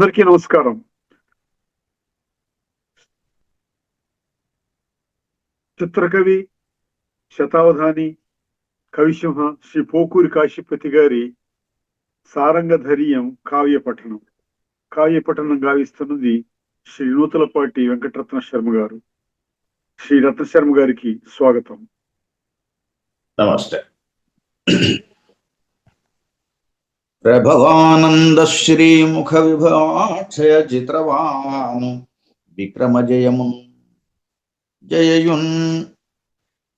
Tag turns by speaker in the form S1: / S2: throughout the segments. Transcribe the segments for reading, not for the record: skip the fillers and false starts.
S1: అందరికీ నమస్కారం. చిత్రకవి, శతావధాని, కవిసింహ శ్రీ పోకూరి కాశీపతి గారి సారంగధైర్యం కావ్యపఠనం గావిస్తున్నది శ్రీ నూతలపాటి వెంకటరత్న శర్మ గారు. శ్రీ రత్న శర్మ గారికి స్వాగతం.
S2: నమస్తే. ప్రభవానంద శ్రీముఖ విభాక్షయ చిత్రవాను విక్రమజయము జయయున్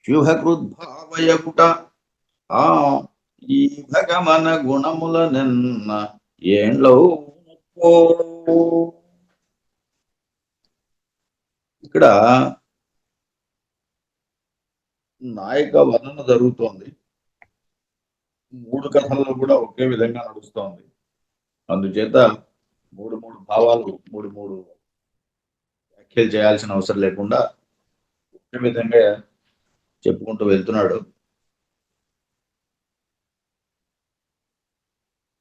S2: శుభకృద్భావయకుట ఆ ఈ భగమన గుణముల నిన్న ఏండ్లో ఇక్కడ నాయక వర్ణన జరుగుతోంది. 3 కథల్లో కూడా ఒకే విధంగా నడుస్తోంది. అందుచేత మూడు భావాలు 3 వ్యాఖ్యలు చేయాల్సిన అవసరం లేకుండా ఒకే విధంగా చెప్పుకుంటూ వెళ్తున్నాడు.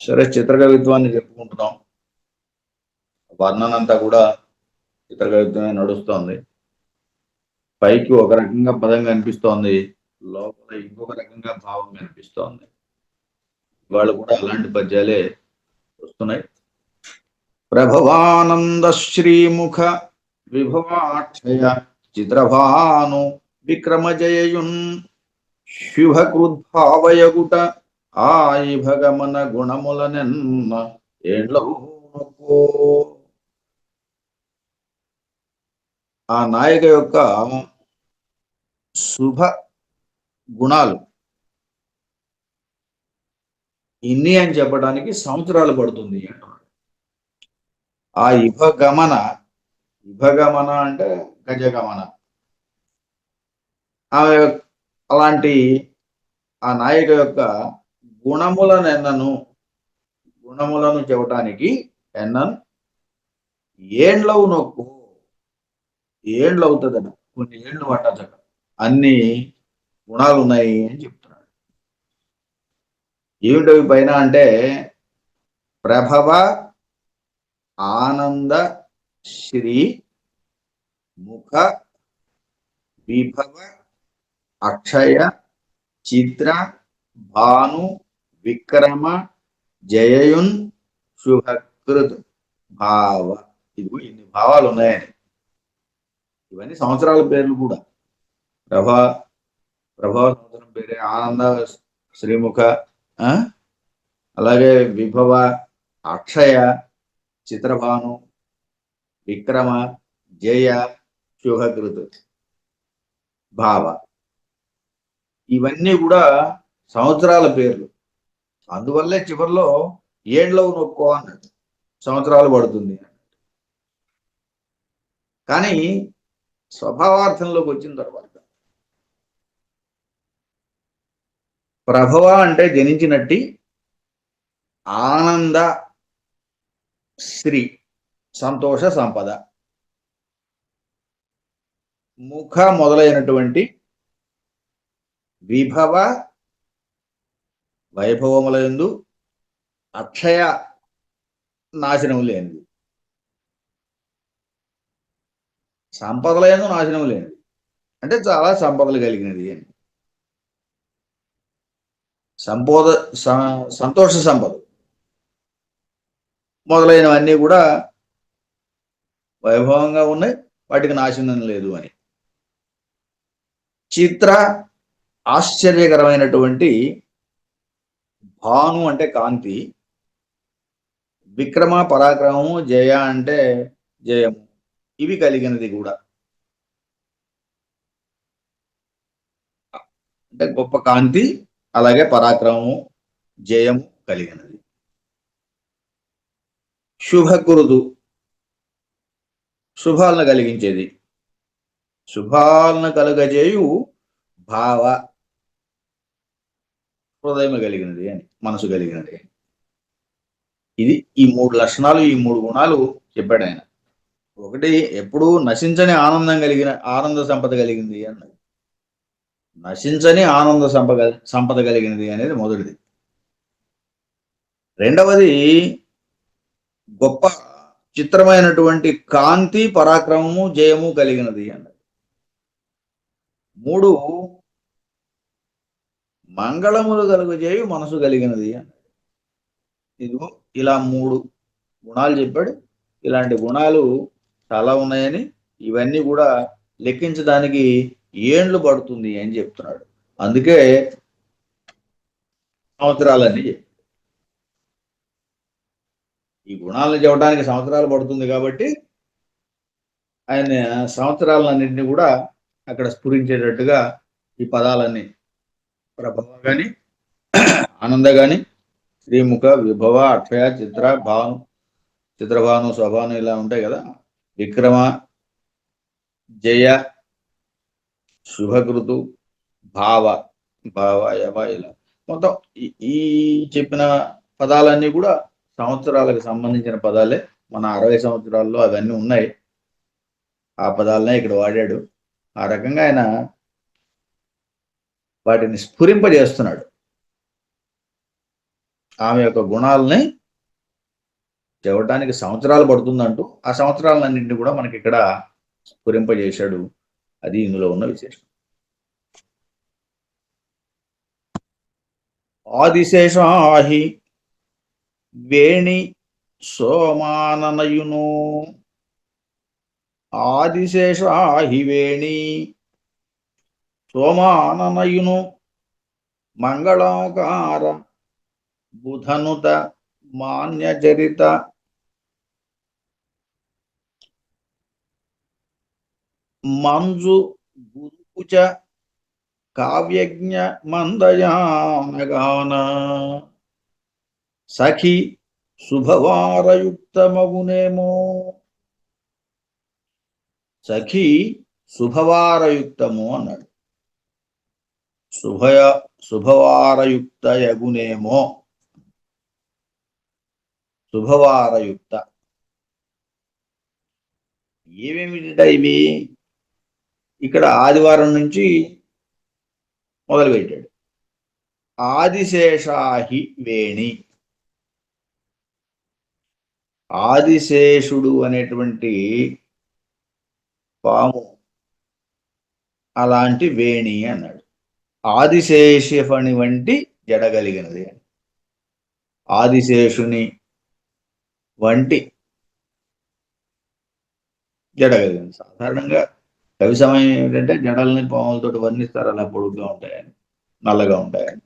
S2: సరే, చిత్రకవిత్వాన్ని చెప్పుకుంటున్నాం. వర్ణన అంతా కూడా చిత్రకవిత్వమే నడుస్తోంది. పైకి ఒక రకంగా పదం కనిపిస్తోంది, లోపల ఇంకొక రకంగా భావం కనిపిస్తోంది. వాళ్ళు కూడా అలాంటి పద్యాలే వస్తున్నాయి. ప్రభవానంద శ్రీముఖ విభవాక్షయ చిత్రభాను విక్రమజయయున్ శుభకృద్భావయగుట ఆయి భగమన గుణముల నిన్న ఏండ్లో. ఆ నాయక యొక్క శుభ గుణాలు ఇన్ని అని చెప్పడానికి సంవత్సరాలు పడుతుంది అంటున్నాడు. ఆ ఇభగమన అంటే గజగమన, అలాంటి ఆ నాయక యొక్క గుణములను చెప్పటానికి ఎన్నను ఏండ్లవు నొక్కు. ఏండ్లు అవుతుందట, కొన్ని ఏండ్లు పట్టచ్చట, అన్ని గుణాలు ఉన్నాయి అని చెప్తున్నాడు. ఏమిటవి పైన అంటే ప్రభవ ఆనంద శ్రీ ముఖ విభవ అక్షయ చిత్ర భాను విక్రమ జయయున్ శుభకృత్ భావ. ఇదిగో ఇన్ని భావాలు ఉన్నాయని. ఇవన్నీ సంవత్సరాల పేర్లు కూడా. ప్రభవ సంవత్సరం పేరే, ఆనంద శ్రీముఖ, అలాగే విభవ అక్షయ చిత్రభాను విక్రమ జయ శుభకృత్ భావ. ఇవన్నీ కూడా సంవత్సరాల పేర్లు. అందువల్లే చివరిలో ఏండ్లో నొక్కో అన్నట్టు, సంవత్సరాలు పడుతుంది. కానీ స్వభావార్థంలోకి వచ్చిన తర్వాత ప్రభవ అంటే జనించినట్టి, ఆనంద శ్రీ సంతోష సంపద, ముఖ మొదలైనటువంటి విభవ వైభవములందు, అక్షయ నాశనం లేనిది, సంపదలందు నాశనం లేనిది అంటే చాలా సంపదలు కలిగినది అని. సంతోష సంపద మొదలైనవన్నీ కూడా వైభవంగా ఉన్నాయి, వాటికి నాశనం లేదు అని. చిత్ర ఆశ్చర్యకరమైనటువంటి భాను అంటే కాంతి, విక్రమ పరాక్రమము, జయ అంటే జయము, ఇవి కలిగినది కూడా. అంటే గొప్ప కాంతి, అలాగే పరాక్రమము, జయము కలిగినది. శుభకృదు శుభాలను కలిగించేది, శుభాలను కలుగజేయు భావ హృదయం కలిగినది అని, మనసు కలిగినది. ఇది ఈ 3 లక్షణాలు, ఈ 3 గుణాలు చెప్పాడు ఆయన. ఒకటి, ఎప్పుడూ నశించని ఆనంద సంపద కలిగింది అన్నది. నశించని ఆనంద సంపద కలిగినది అనేది మొదటిది. రెండవది, గొప్ప చిత్రమైనటువంటి కాంతి, పరాక్రమము, జయము కలిగినది అన్నది. 3 మంగళములు కలుగజేయు మనసు కలిగినది అన్నది. ఇదిగో ఇలా 3 గుణాలు చెప్పాడు. ఇలాంటి గుణాలు చాలా ఉన్నాయని, ఇవన్నీ కూడా లెక్కించడానికి ఏండ్లు పడుతుంది అని చెప్తున్నాడు. అందుకే సంవత్సరాలన్నీ ఈ గుణాలను చెప్పడానికి సంవత్సరాలు పడుతుంది కాబట్టి ఆయన సంవత్సరాలన్నింటినీ కూడా అక్కడ స్ఫురించేటట్టుగా ఈ పదాలన్నీ ప్రభవ గాని, ఆనంద గాని, శ్రీముఖ, విభవ, అక్షయ, చిత్ర, భాను, చిత్రభాను, స్వభాను ఇలా ఉంటాయి కదా. విక్రమ, జయ, శుభకృతు, భావ, యవ ఇలా మొత్తం ఈ చెప్పిన పదాలన్నీ కూడా సంవత్సరాలకు సంబంధించిన పదాలే. మన 60 సంవత్సరాల్లో అవన్నీ ఉన్నాయి. ఆ పదాలనే ఇక్కడ వాడాడు. ఆ రకంగా ఆయన వాటిని స్ఫురింపజేస్తున్నాడు. ఆమె యొక్క గుణాలని చెప్పడానికి సంవత్సరాలు పడుతుందంటూ ఆ సంవత్సరాలన్నింటినీ కూడా మనకి ఇక్కడ స్ఫురింపజేశాడు. అది ఇందులో ఉన్న విశేషం. ఆదిశేషాహి వేణి సోమాననయును. ఆదిశేషాహి వేణి సోమాననయును మంగళాకార బుధనుత మాన్యచరిత మంజు గురుకుచ కావ్యజ్ఞ మందయానగాన సఖి శుభవారయుక్తమగునేమో. సఖి శుభవారయుక్తము అన్నాడు. శుభవారయుక్త యగునేమో. శుభవారయుక్త ఏమేమిట ఇవి? ఇక్కడ ఆదివారం నుంచి మొదలుపెట్టాడు. ఆదిశేషాహి వేణి. ఆదిశేషుడు అనేటువంటి పాము అలాంటి వేణి అన్నాడు. ఆదిశేషుని వంటి జడగలిగినది. ఆదిశేషుని వంటి జడగలిగినది. సాధారణంగా కవి సమయం ఏమిటంటే జడల్ని పాములతో వర్ణిస్తారు. అలా పొడుగ్గా ఉంటాయని, నల్లగా ఉంటాయని.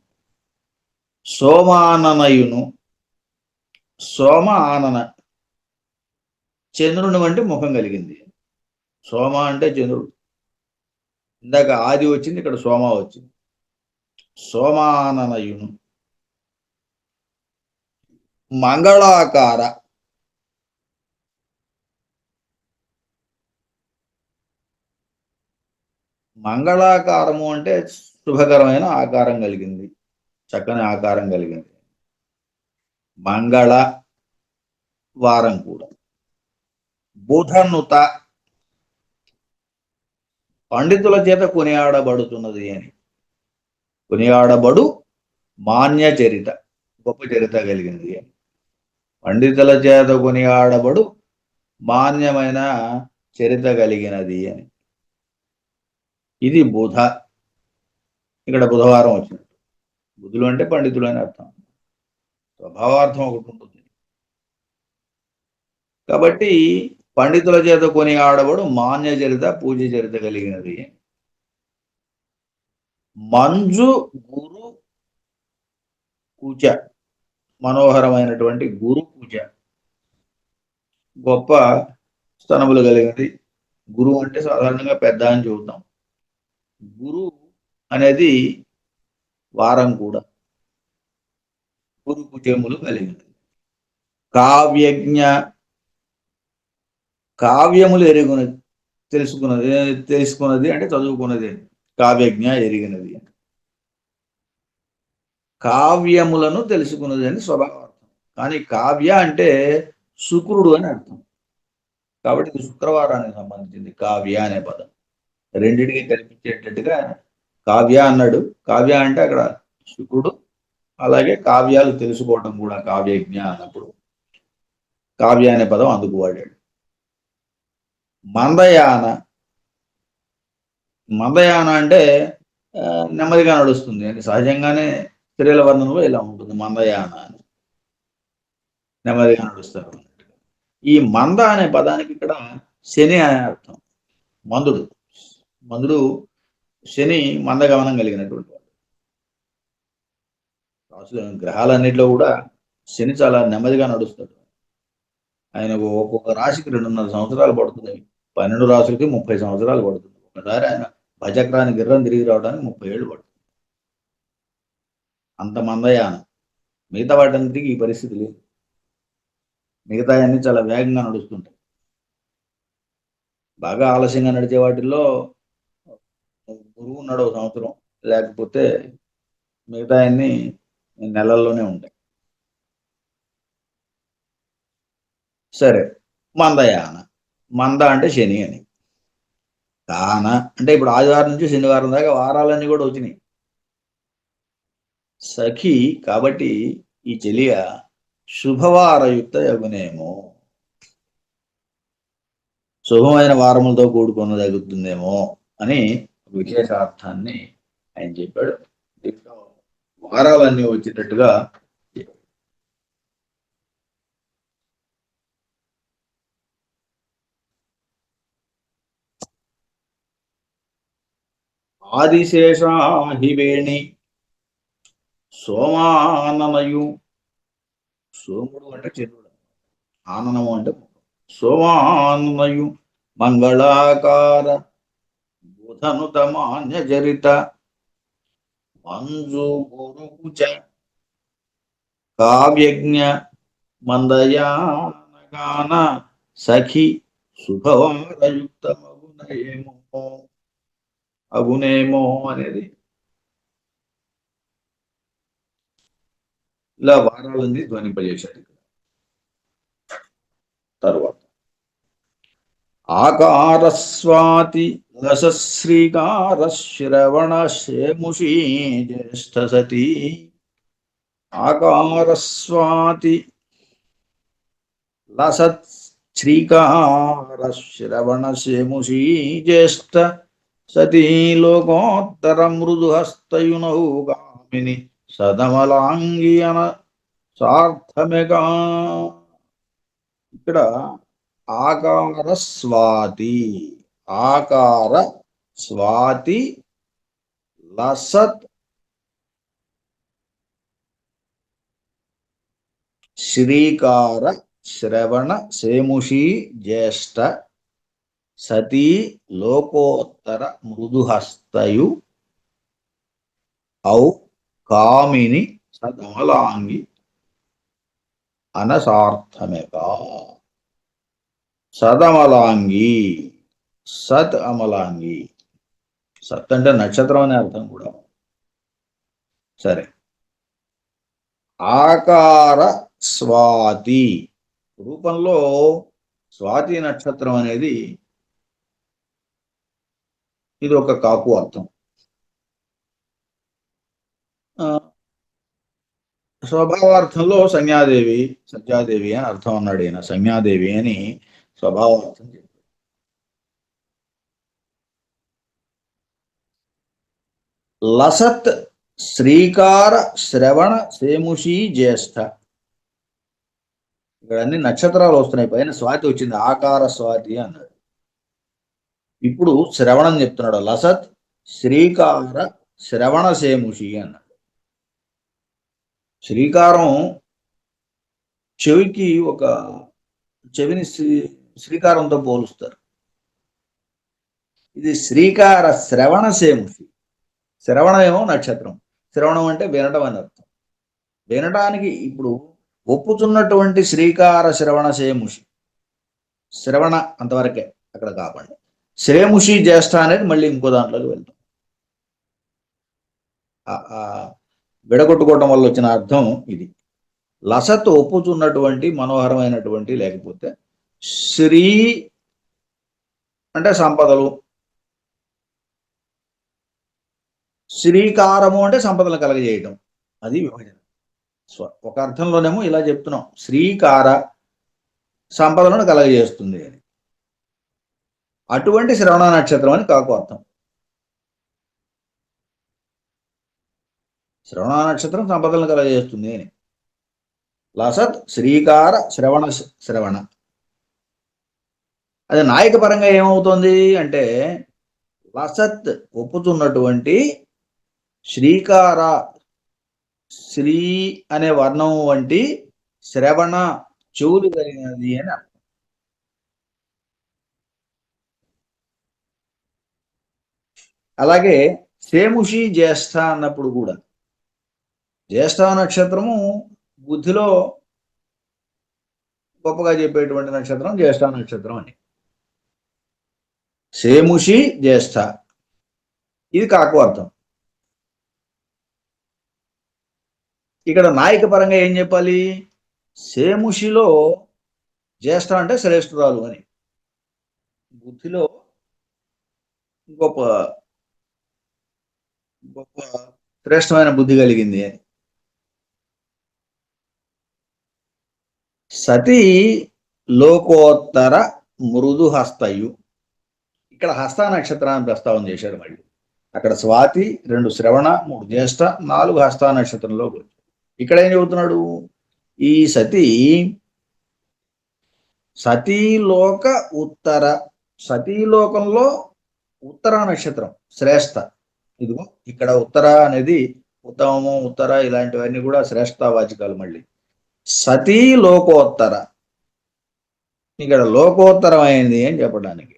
S2: సోమాననయును. సోమ ఆనన చంద్రుని వంటి ముఖం కలిగింది. సోమ అంటే చంద్రుడు. ఇందాక ఆది వచ్చింది, ఇక్కడ సోమ వచ్చింది. సోమాననయును మంగళాకార. మంగళాకారము అంటే శుభకరమైన ఆకారం కలిగింది, చక్కని ఆకారం కలిగింది. మంగళ వారం కూడా. బుధనుత పండితుల చేత కొనియాడబడుతున్నది అని. కొనియాడబడు మాన్య చరిత, గొప్ప చరిత కలిగింది అని. పండితుల చేత కొనియాడబడు మాన్యమైన చరిత కలిగినది అని. ఇది బుధ. ఇక్కడ బుధవారం వచ్చినట్టు. బుధులు అంటే పండితులు అని అర్థం. స్వభావార్థం ఒకటి ఉంటుంది కాబట్టి పండితుల చేత కొని ఆడబడు మాన్య చరిత, పూజ చరిత కలిగినది. మంజు గురు పూజ, మనోహరమైనటువంటి గురు పూజ, గొప్ప స్తనములు కలిగినది. గురువు అంటే సాధారణంగా పెద్ద అని చూద్దాం. గురు అనేది వారం కూడా. గురు పూజములు కలిగినది. కావ్యజ్ఞ, కావ్యములు ఎరుగునది, తెలుసుకున్నది అంటే చదువుకున్నది. కావ్యజ్ఞ ఎరిగినది. కావ్యములను తెలుసుకున్నది అని స్వభావార్థం. కానీ కావ్య అంటే శుక్రుడు అని అర్థం. కాబట్టి ఇది శుక్రవారానికి సంబంధించింది కావ్య అనే పదం. రెండింటికి కల్పించేటట్టుగా కావ్య అన్నాడు. కావ్య అంటే అక్కడ శుక్రుడు, అలాగే కావ్యాలు తెలుసుకోవటం కూడా కావ్యజ్ఞ అన్నప్పుడు. కావ్య అనే పదం అందుకు వాడాడు. మందయాన, మందయాన అంటే నెమ్మదిగా నడుస్తుంది అని సహజంగానే స్త్రీల వర్ణంలో ఇలా ఉంటుంది, మందయాన అని, నెమ్మదిగా నడుస్తారు. ఈ మంద అనే పదానికి ఇక్కడ శని అనే అర్థం. మందుడు, మందుడు శని మందగమనం కలిగినటువంటి వాడు. గ్రహాలన్నింటిలో కూడా శని చాలా నెమ్మదిగా నడుస్తాడు. ఆయనకు ఒక్కొక్క రాశికి 2.5 సంవత్సరాలు పడుతుంది, 12 రాశులకి 30 సంవత్సరాలు పడుతుంది. ఒకసారి ఆయన భజక్రాన్ని గిర్రం తిరిగి రావడానికి 30 ఏళ్ళు పడుతుంది. అంత మందయానం. మిగతా వాటన్నిటికీ ఈ పరిస్థితి లేదు. మిగతా అన్ని చాలా వేగంగా నడుస్తుంటాయి. బాగా ఆలస్యంగా నడిచే వాటిల్లో గురువు ఉన్నాడు 1 సంవత్సరం, లేకపోతే మిగతా అన్ని నెలల్లోనే ఉంటాయి. సరే, మందయాన, మంద అంటే శని అని, కాన అంటే ఇప్పుడు ఆదివారం నుంచి శనివారం దాకా వారాలన్నీ కూడా వచ్చినాయి. సఖి కాబట్టి ఈ చెలియ శుభవారయుక్త యగునేమో, శుభమైన వారములతో కూడుకున్నదగుతుందేమో అని విశేషార్థాన్ని ఆయన చెప్పాడు. వారాలన్నీ వచ్చేటట్టుగా ఆదిశేషాహివేణి సోమాననయు, సోముడు అంటే చంద్రుడు, ఆననము అంటే సోమాననయు మంగళాకార బుధనుతమాన్య జరిత మంజు గురుకుచ కావ్యజ్ఞ మందయానగాన సఖి శుభవారయుక్తమగునేమో, అగునేమో అనేది ఇలా వారాలని ధ్వనింపజేశాడు. తరువాత ఆకారస్వాతి లసశ్రీకార శ్రవణ శేముషీ జ్యేష్ఠ సతీ, ఆకారస్వాతి లసత్ శ్రీకార శ్రవణ శేముషీ జ్యేష్ఠ సతీ లోకోత్తర మృదుహస్తయునౌ గామిని సదమలాంగి అన సార్థమెగా. ఇక్కడ ఆకార స్వాతి, ఆకార స్వాతి లసత్ శ్రీకార శ్రవణ సేముషీ జ్యేష్ఠ సతీ లోకోత్తర మృదుహస్తయు ఔ కామిని సదమలాంగి అనసార్థమెగా. సదమలాంగి, సత్ అమలాంగి, సత్ అంటే నక్షత్రం అనే అర్థం కూడా. సరే, ఆకార స్వాతి రూపంలో స్వాతి నక్షత్రం అనేది ఇది ఒక కాకు అర్థం. స్వభావార్థంలో సంజ్ఞాదేవి, సత్యాదేవి అని అర్థం అన్నాడు ఈయన. సంజ్ఞాదేవి అని స్వభావార్థం చెప్పాడు. లసత్ శ్రీకార శ్రవణ సేముషీ జ్యేష్ఠ, ఇక్కడ అన్ని నక్షత్రాలు వస్తున్నాయి, పైన స్వాతి వచ్చింది, ఆకార స్వాతి అన్నాడు. ఇప్పుడు శ్రవణం చెప్తున్నాడు, లసత్ శ్రీకార శ్రవణ సేముషి అన్నాడు. శ్రీకారం చెవికి, ఒక చెవిని శ్రీకారంతో పోలుస్తారు. ఇది శ్రీకార శ్రవణ సేముషి. శ్రవణమేమో నక్షత్రం, శ్రవణం అంటే వినటం అని అర్థం. వినటానికి ఇప్పుడు ఒప్పుతున్నటువంటి శ్రీకార శ్రవణ సేముషి, శ్రవణ అంతవరకే, అక్కడ కాకుండా శ్రేముషి జ్యేష్ఠ అనేది మళ్ళీ ఇంకో దాంట్లోకి వెళ్తాం. విడగొట్టుకోవటం వల్ల వచ్చిన అర్థం ఇది. లసత్ ఒప్పుతున్నటువంటి, మనోహరమైనటువంటి, లేకపోతే శ్రీ అంటే సంపదలు, శ్రీకారము అంటే సంపదలు కలగజేయటం, అది విభజన. ఒక అర్థంలోనేమో ఇలా చెప్తున్నాం, శ్రీకార సంపదలను కలగజేస్తుంది అని. అటువంటి శ్రవణ నక్షత్రం అని కాకు అర్థం. శ్రవణ నక్షత్రం సంపదలను కలగజేస్తుంది అని. లసత్ శ్రీకార శ్రవణ. అది నాయక పరంగా ఏమవుతుంది అంటే లసత్ ఒప్పుతున్నటువంటి శ్రీకార శ్రీ అనే వర్ణం వంటి శ్రవణ చెవులు కలిగినది అని అర్థం. అలాగే సేముషి జ్యేష్ఠ అన్నప్పుడు కూడా జ్యేష్ఠ నక్షత్రము బుద్ధిలో గొప్పగా చెప్పేటువంటి నక్షత్రం జ్యేష్ఠ నక్షత్రం అని. సేముషి జ్యేష్ఠ ఇది కాకు అర్థం. ఇక్కడ నాయక పరంగా ఏం చెప్పాలి? సేముషిలో జ్యేష్ఠ అంటే శ్రేష్ఠురాలు అని, బుద్ధిలో గొప్ప గొప్ప శ్రేష్టమైన బుద్ధి కలిగింది అని. సతీ లోకోత్తర మృదు హస్తయు. ఇక్కడ హస్త నక్షత్రాన్ని ప్రస్తావన చేశాడు. మళ్ళీ అక్కడ స్వాతి, 2 శ్రవణ, 3 జ్యేష్ఠ, 4 హస్త నక్షత్రంలో. ఇక్కడ ఏం చెబుతున్నాడు? ఈ సతీలోక ఉత్తర, సతీలోకంలో ఉత్తర నక్షత్రం శ్రేష్ఠ. ఇదిగో ఇక్కడ ఉత్తర అనేది ఉత్తమము, ఉత్తర ఇలాంటివన్నీ కూడా శ్రేష్ఠవాచకాలు. మళ్ళీ సతీ లోకోత్తర, ఇక్కడ లోకోత్తరం అయింది అని చెప్పడానికి.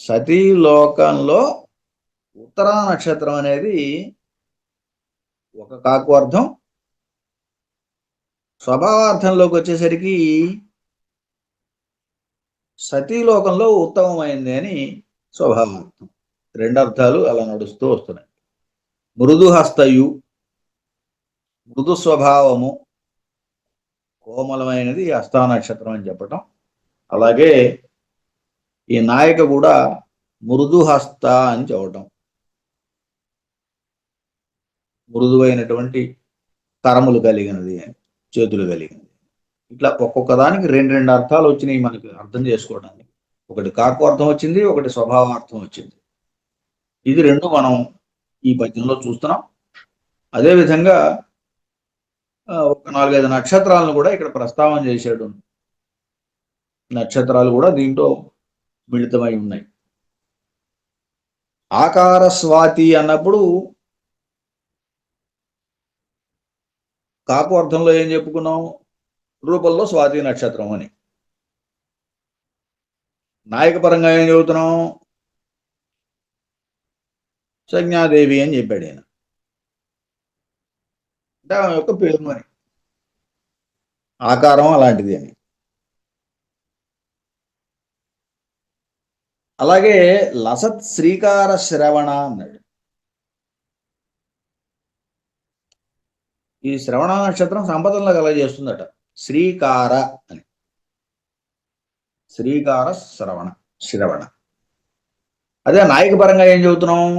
S2: సతీ లోకంలో ఉత్తరా నక్షత్రం అనేది ఒక కాకు అర్థం. స్వభావార్థంలోకి వచ్చేసరికి సతీలోకంలో ఉత్తమమైంది అని స్వభావార్థం. 2 అర్థాలు అలా నడుస్తూ వస్తున్నాయి. మృదు హస్తయు, మృదు స్వభావము, కోమలమైనది హస్త నక్షత్రం అని చెప్పటం. అలాగే ఈ నాయక కూడా మృదు హస్త అని చెప్పటం. మృదువైనటువంటి కరములు కలిగినది, చేతులు కలిగినది. ఇట్లా ఒక్కొక్క దానికి 2 అర్థాలు వచ్చినాయి మనకు అర్థం చేసుకోవడానికి. ఒకటి కాకు అర్థం వచ్చింది, ఒకటి స్వభావార్థం వచ్చింది. ఇది 2 మనం ఈ పద్యంలో చూస్తున్నాం. అదేవిధంగా ఒక 4-5 నక్షత్రాలను కూడా ఇక్కడ ప్రస్తావన చేశాడు. నక్షత్రాలు కూడా దీంట్లో మిళితమై ఉన్నాయి. ఆకార స్వాతి అన్నప్పుడు కాకు అర్థంలో ఏం చెప్పుకున్నాం? రూపంలో స్వాతి నక్షత్రం అని. నాయక పరంగా ఏం చెబుతున్నాం? సంజ్ఞాదేవి అని చెప్పాడు ఆయన. అంటే ఆమె యొక్క పేరు అని, ఆకారం అలాంటిది అని. అలాగే లసత్ శ్రీకార శ్రవణ అన్నాడు. ఈ శ్రవణ నక్షత్రం సంపదలను కలగజేస్తుందట. శ్రీకార అని, శ్రీకార శ్రవణ. అదే నాయక పరంగా ఏం చెబుతున్నాం?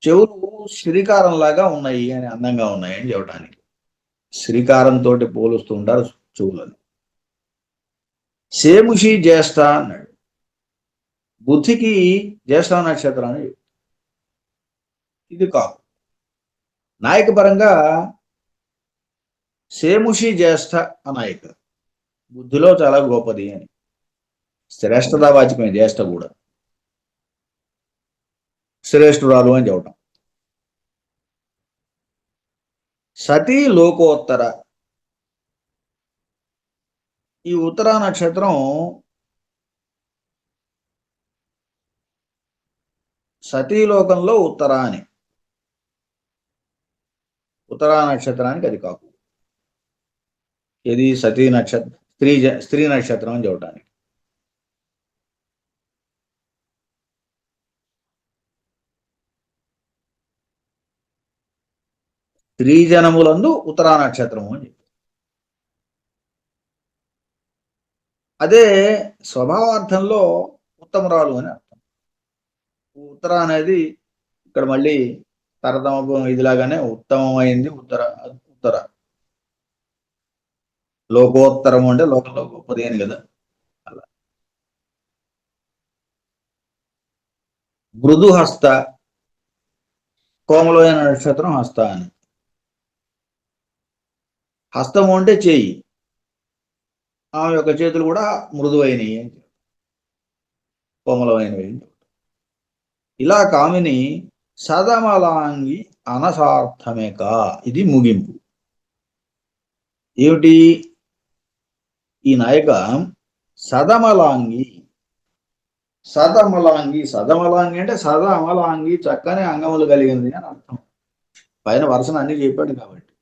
S2: చెవులు శ్రీకారం లాగా ఉన్నాయి అని, అందంగా ఉన్నాయి అని చెప్పడానికి. శ్రీకారంతో పోలుస్తూ ఉంటారు చెవులని. సేముషి జ్యేష్ఠ అన్నాడు. బుద్ధికి జ్యేష్ఠ నక్షత్రాన్ని. ఇది కాదు. నాయక పరంగా సేముషి జ్యేష్ఠ నాయక, బుద్ధిలో చాలా గొప్పది అని. శ్రేష్ఠతావాచకమే జ్యేష్ఠ కూడా. శ్రేష్ఠురాలు అని చెప్పటం. సతీ లోకోత్తర, ఈ ఉత్తరా నక్షత్రం సతీలోకంలో ఉత్తర అని. ఉత్తరా నక్షత్రానికి అది కాకు. ఇది సతీ నక్షత్రం, స్త్రీ నక్షత్రం అని చెప్పడానికి. స్త్రీ జనములందు ఉత్తరా నక్షత్రము అని చెప్పి. అదే స్వభావార్థంలో ఉత్తమరాలు అని అర్థం. ఉత్తర అనేది ఇక్కడ మళ్ళీ తరతమ ఇదిలాగానే ఉత్తమమైంది, ఉత్తర. లోకోత్తరము అంటే లోకంలో గొప్పది అని కదా. అలా మృదుహస్త, కోమలమైన నక్షత్రం హస్త అని. హస్తము అంటే చేయి, ఆమె యొక్క చేతులు కూడా మృదువైనవి అని, కోమలమైనవి. ఇలా కామిని సదమలాంగి అనసార్థమేక. ఇది ముగింపు. ఏమిటి ఈ నాయక? సదమలాంగి. సదమలాంగి, సదమలాంగి అంటే సదా అమలాంగి, చక్కని అంగములు కలిగింది అని అర్థం. పైన వరుసను అన్ని చెప్పాడు కాబట్టి,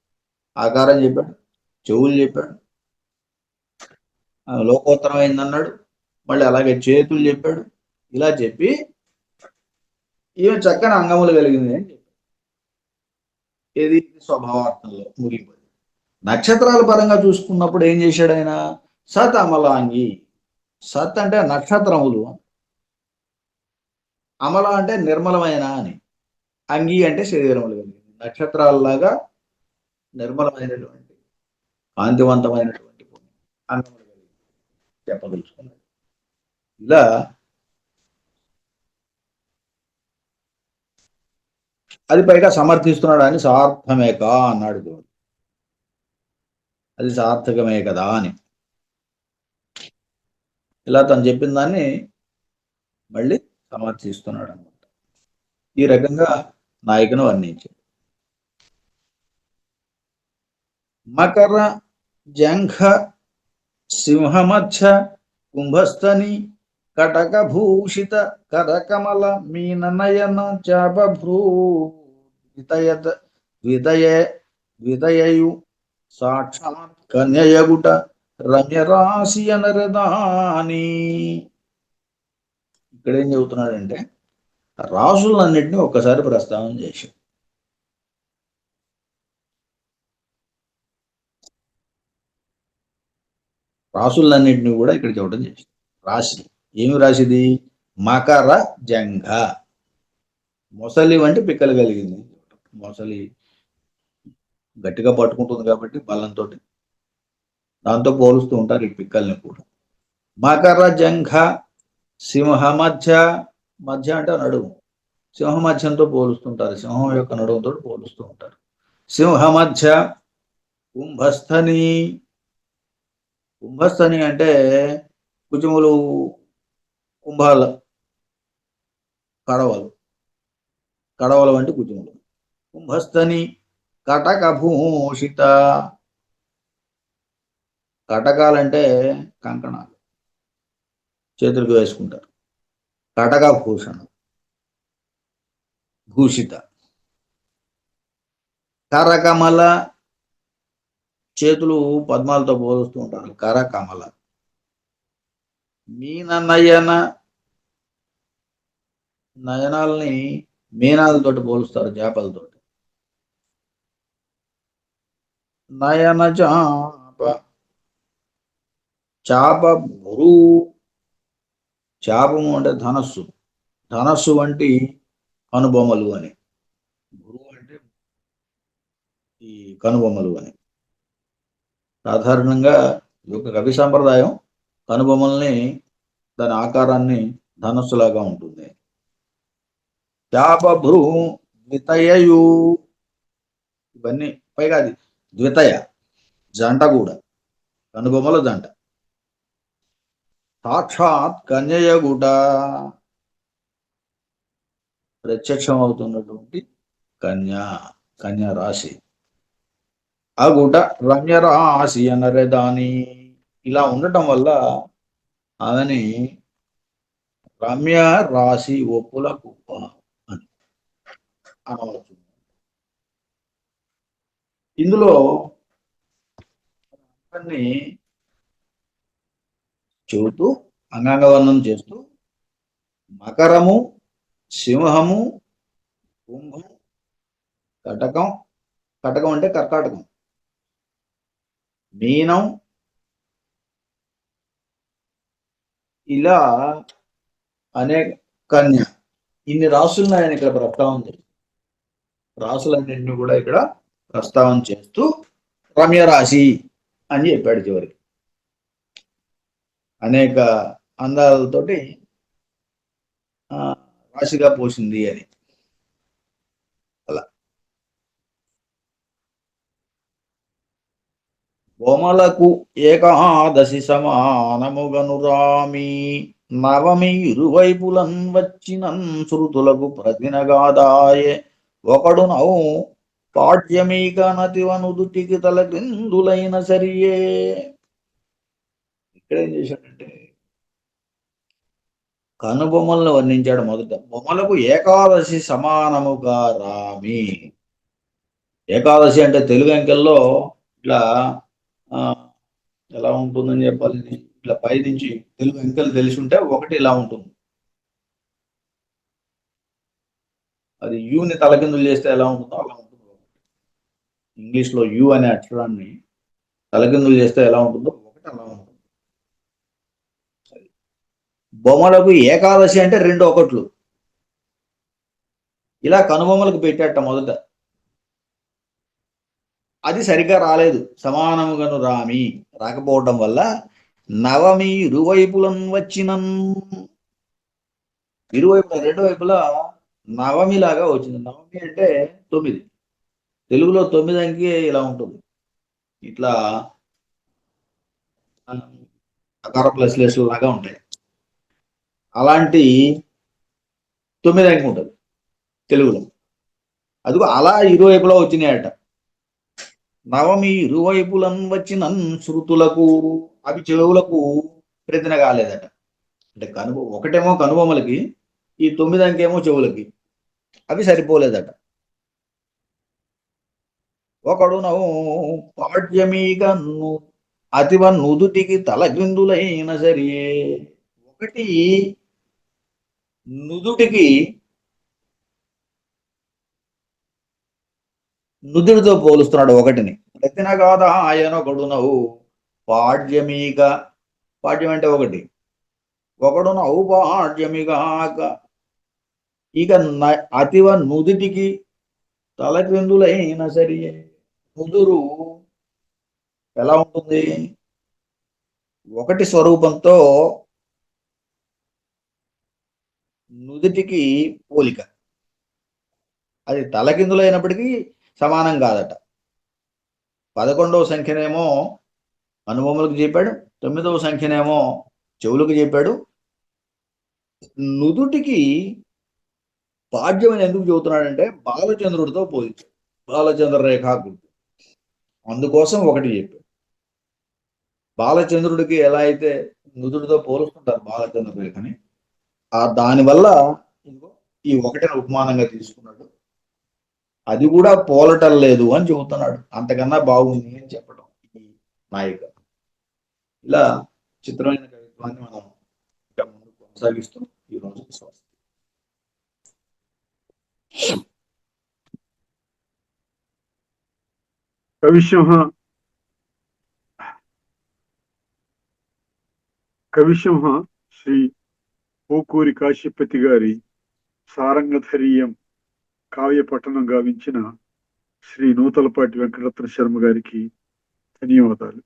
S2: ఆకారం చెప్పాడు, చెవులు చెప్పాడు, లోకోత్తరమైంది అన్నాడు, మళ్ళీ అలాగే చేతులు చెప్పాడు. ఇలా చెప్పి ఈమె చక్కని అంగములు కలిగింది అని చెప్పాడు. ఏది స్వభావార్థంలో ముగింపు. నక్షత్రాల పరంగా చూసుకున్నప్పుడు ఏం చేశాడు ఆయన? సత్ అమలాంగి. సత్ అంటే నక్షత్రములు, అమల అంటే నిర్మలమైన అని, అంగి అంటే శరీరములు కలిగింది. నక్షత్రాలలాగా నిర్మలమైనటువంటి, కాంతివంతమైనటువంటి అంగములు కలిగింది చెప్పదలుచుకున్నాడు. ఇలా అది పైగా సమర్థిస్తున్నాడు అని సార్థమేక అన్నాడు దేవుడు. అది సార్థకమే కదా అని. ఇలా తను చెప్పిన దాన్ని మళ్ళీ సమర్థిస్తున్నాడు అనమాట. ఈ రకంగా నాయకును వర్ణించాడు. మకర జంఘ సింహమధ్య కుంభస్థని కటకభూషిత కరకమల మీననయన చాపభ్రూ ద్వితయయు సాక్షాత్ కన్యయగుట రమ్యరాశి అనరదాని. ఇక్కడ ఏం చెబుతున్నాడంటే రాసులన్నింటినీ ఒక్కసారి ప్రస్తావన చేశాడు. రాసులన్నింటినీ కూడా ఇక్కడ చెప్పడం చేశాడు. రాశి ఏమి రాశిది? మకర జంఘ. మొసలి వంటి పిక్కలు కలిగింది. మొసలి గట్టిగా పట్టుకుంటుంది కాబట్టి బలంతో, దాంతో పోలుస్తూ ఉంటారు ఈ పిక్కల్ని కూడా. మకర జంఘ సింహ మధ్య, మధ్య అంటే నడుము, సింహ మధ్యంతో పోలుస్తుంటారు, సింహం యొక్క నడుముతో పోలుస్తూ ఉంటారు. సింహ మధ్య కుంభస్థని. కుంభస్థని అంటే కుచుములు, కుంభాల కడవలు, కడవల వంటి కుచుములు. కుంభస్థని కటకభూషిత. కటకాలంటే కంకణాలు, చేతులకు వేసుకుంటారు. కటకభూషణం, భూషిత. కరకమల, చేతులు పద్మాలతో పోలుస్తూ ఉంటారు, కరకమల. మీననయన, నయనాలని మీనాలతోటి పోలుస్తారు, చేపలతో. నయన చాప, చాప భ్రూ. చాపము అంటే ధనస్సు, ధనస్సు వంటి కనుబొమ్మలు అని. భ్రూ అంటే ఈ కనుబొమ్మలు అని. సాధారణంగా ఈ యొక్క కవి సంప్రదాయం కనుబొమ్మల్ని, దాని ఆకారాన్ని ధనస్సులాగా ఉంటుంది. చాపభ్రూ ద్వితయయు. ఇవన్నీ పైగా అది ద్వితయ, జంట కూడా, కనుబొమ్మల జంట. సాక్షాత్ కన్యయగుట, ప్రత్యక్షం అవుతున్నటువంటి కన్యా, కన్యా రాశి. అగుట రమ్యరాశి అన్నరే దాని. ఇలా ఉండటం వల్ల ఆమెని రమ్య రాశి, ఒప్పుల కుప్ప అని అనవచ్చు. ఇందులో అన్ని చెబుతూ, అంగాంగవర్ణం చేస్తూ, మకరము, సింహము, కుంభం, కటకం, కటకం అంటే కర్కాటకం, మీనం, ఇలా అనేక, కన్య, ఇన్ని రాసులను ఆయన ఇక్కడ ప్రస్తావన చేస్తారు. రాసులన్నింటినీ కూడా ఇక్కడ ప్రస్తావన చేస్తూ రమ్యరాశి అని చెప్పాడు చివరికి. అనేక అందాలతోటి రాశిగా పోసింది అని. అలా బొమలకు ఏకాదశి సమానముగను రామి, నవమి ఇరువైపులన్ వచ్చినన్ శృతులకు ప్రతినగాదాయే, ఒకడు నౌ పాడ్యమీక నతివనుదుటికి తల క్రిందులైన సరియే. ఇక్కడ ఏం చేశాడంటే కనుబొమ్మలను వర్ణించాడు మొదట. బొమ్మలకు ఏకాదశి సమానముగా రామి. ఏకాదశి అంటే తెలుగు అంకెల్లో ఇట్లా ఎలా ఉంటుందని చెప్పాలి, ఇట్లా పైనుంచి తెలుగు అంకెలు తెలిసి ఉంటే ఒకటి ఇలా ఉంటుంది. అది యూని తలకిందులు చేస్తే ఎలా ఉంటుందో అలా ఉంటుంది. ఇంగ్లీష్ లో యు అనే అక్షరాన్ని తలకిందులు చేస్తే ఎలా ఉంటుందో ఒకటి అలా ఉంటుంది. బొమ్మలకు ఏకాదశి అంటే 2 ఒకట్లు. ఇలా కనుబొమ్మలకు పెట్టాట మొదట. అది సరిగ్గా రాలేదు. సమానముగను రామి రాకపోవడం వల్ల నవమి ఇరువైపులను వచ్చినన్, ఇరువైపులా 2 వైపులా నవమి లాగా వచ్చింది. నవమి అంటే 9. తెలుగులో 9 అంకె ఇలా ఉంటుంది. ఇట్లా అకార ప్లస్ లెస్ లాగా ఉంటాయి. అలాంటి 9 అంకె ఉంటుంది తెలుగులో. అదిగో అలా ఇరువైపులా వచ్చినాయట. నవమి ఇరువైపులను వచ్చిన శృతులకు, అవి చెవులకు ప్రతిన కాలేదట. అంటే ఒకటేమో కనుబొమ్మలకి, ఈ 9 అంకేమో చెవులకి, అవి సరిపోలేదట. ఒకడు నవ్వు పాడ్యమీగా అతివ నుదుటికి తలగ్రిందులైన సరియే. ఒకటి నుదుటికి నుదుటితో పోలుస్తున్నాడు ఒకటిని. ఎత్తిన కాదా ఆయన ఒకడునవు పాడ్యమీక, పాడ్యం అంటే ఒకటి, ఒకడునవు పాడ్యమిగాక, ఇక అతివ నుదుటికి తలక్రిందులైన సరియే. నుదురు ఎలా ఉంటుంది? ఒకటి స్వరూపంతో నుదుటికి పోలిక. అది తలకిందులైనప్పటికీ సమానం కాదట. 11వ సంఖ్యనేమో కనుబొమ్మలకు చెప్పాడు, 9వ సంఖ్యనేమో చెవులకు చెప్పాడు. నుదుటికి పాడ్యం అని ఎందుకు చెబుతున్నాడంటే బాలచంద్రుడితో పోల్చాడు. బాలచంద్ర రేఖాకృతి, అందుకోసం ఒకటి చెప్పాడు. బాలచంద్రుడికి ఎలా అయితే నుదుటితో పోలుస్తుంటారు బాలచంద్ర రేఖని, దానివల్ల ఈ ఒకటిని ఉపమానంగా తీసుకున్నాడు. అది కూడా పోలటం లేదు అని చెబుతున్నాడు. అంతకన్నా బాగుంది అని చెప్పడం ఈ నాయిక. ఇలా చిత్రమైన కవిత్వాన్ని మనం ఇంకా ముందు కొనసాగిస్తూ ఈరోజు స్వస్తి.
S1: కవిసింహ శ్రీ పోకూరి కాశీపతి గారి సారంగధరీయం కావ్య పఠనం గావించిన శ్రీ నూతలపాటి వెంకటరత్న శర్మ గారికి ధన్యవాదాలు.